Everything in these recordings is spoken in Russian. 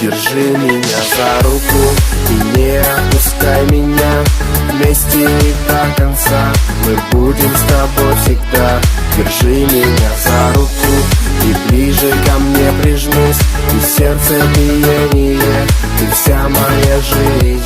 Держи меня за руку и не отпускай меня. Вместе и до конца мы будем с тобой всегда. Держи меня за руку и ближе ко мне прижмись. И сердце биение, ты вся моя жизнь.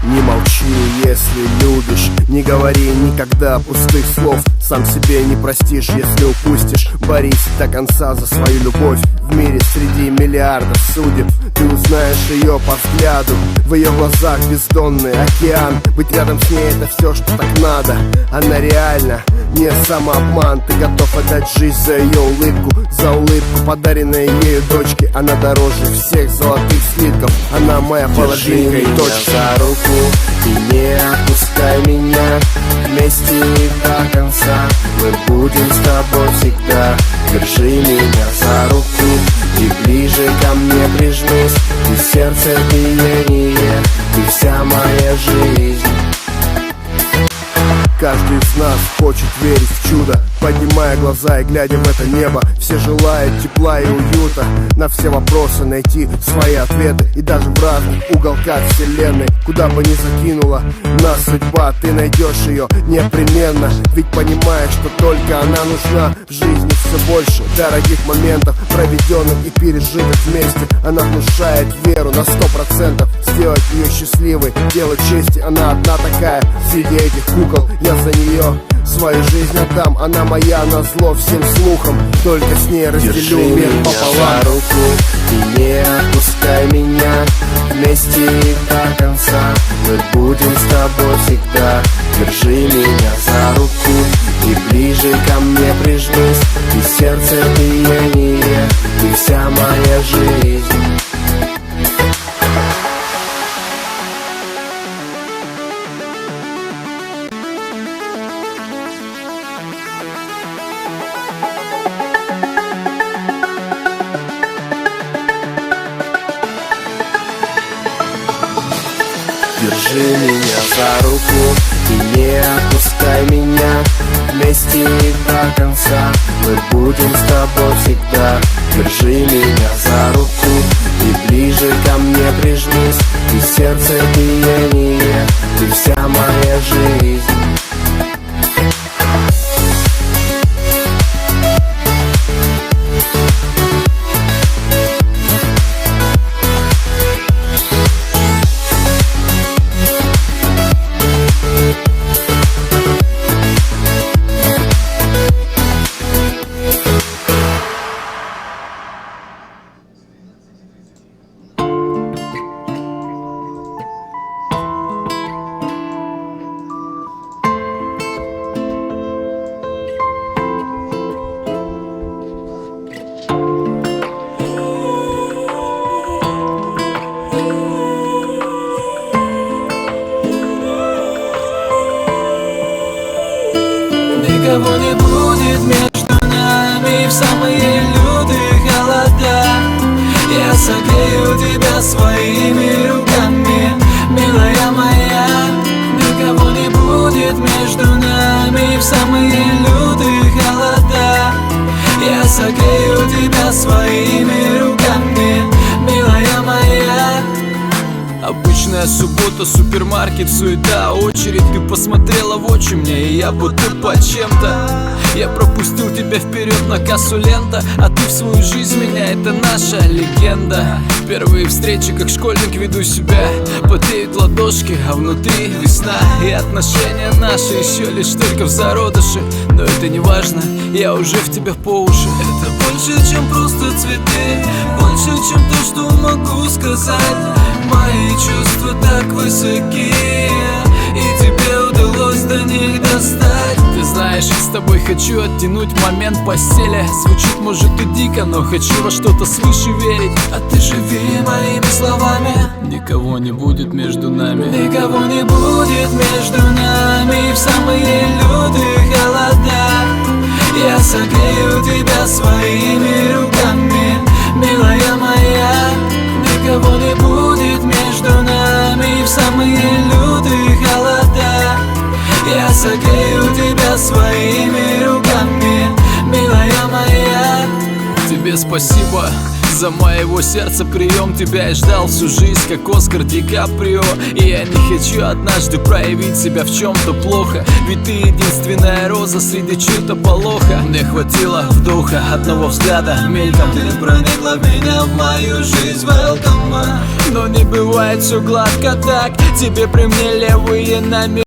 Не молчи, если любишь, не говори никогда пустых слов. Сам себе не простишь, если упустишь. Борись до конца за свою любовь. В мире среди миллиардов судеб ты узнаешь ее по взгляду. В ее глазах бездонный океан. Быть рядом с ней это все, что так надо. Она реально, не самообман. Ты готов отдать жизнь за ее улыбку, за улыбку, подаренной ею дочке. Она дороже всех золотых слитков. Она моя половинка и точка. За руку и не отпускай меня. Вместе и до конца мы будем с тобой всегда. Держи меня за руку и ближе ко мне прижмись. И сердце биение, ты вся моя жизнь. Каждый из нас хочет верить в чудо, поднимая глаза и глядя в это небо. Все желают тепла и уюта, на все вопросы найти свои ответы. И даже в разных уголках вселенной, куда бы ни закинула нас судьба, ты найдешь ее непременно. Ведь понимаешь, что только она нужна в жизни. Все больше дорогих моментов, проведенных и пережитых вместе. Она внушает веру на 100%. Сделать ее счастливой, дело чести. Она одна такая среди этих кукол. Я за нее свою жизнь отдам. Она моя назло всем слухам. Только с ней разделю мир пополам. За руку и не отпускай меня. Вместе и до конца мы будем с тобой всегда. Держи меня за руку и ближе ко мне прижмись. И сердце биение, ты вся моя жизнь. Держи меня за руку и не отпускай меня. Вместе и до конца мы будем с тобой всегда. Держи меня за руку и ближе ко мне прижмись. И сердце биение, ты вся моя жизнь. Никого не будет между нами в самые лютые холода. Я согрею тебя своими руками, милая моя. Никого не будет между нами в самые лютые холода. Я согрею тебя своими руками, милая моя. Обычная суббота, супермаркет, суета, очередь. Ты посмотрела в очи мне, и я будто под чем-то. Я пропустил тебя вперед на кассу лента, а ты в свою жизнь меня, это наша легенда. Первые встречи, как школьник веду себя. Потеют ладошки, а внутри весна. И отношения наши еще лишь только в зародыше. Но это не важно, я уже в тебя по уши. Это больше, чем просто цветы, больше, чем то, что могу сказать. Мои чувства так высоки, и тебе удалось до них достать. Ты знаешь, с тобой хочу оттянуть момент в постели. Звучит может и дико, но хочу во что-то свыше верить. А ты живи моими словами. Никого не будет между нами. Никого не будет между нами в самые лютые холода. Я согрею тебя своими руками, милая моя. Никого не будет между нами в самые лютые холода. Я согрею тебя своими руками, милая моя. Тебе спасибо. Спасибо за моего сердца прием. Тебя я ждал всю жизнь, как Оскар Ди Каприо. И я не хочу однажды проявить себя в чем-то плохо, ведь ты единственная роза среди чьего-то полоха. Мне хватило вдоха, одного взгляда мельком. Ты проникла в меня, в мою жизнь, welcome. Но не бывает все гладко так. Тебе при мне левые намеки.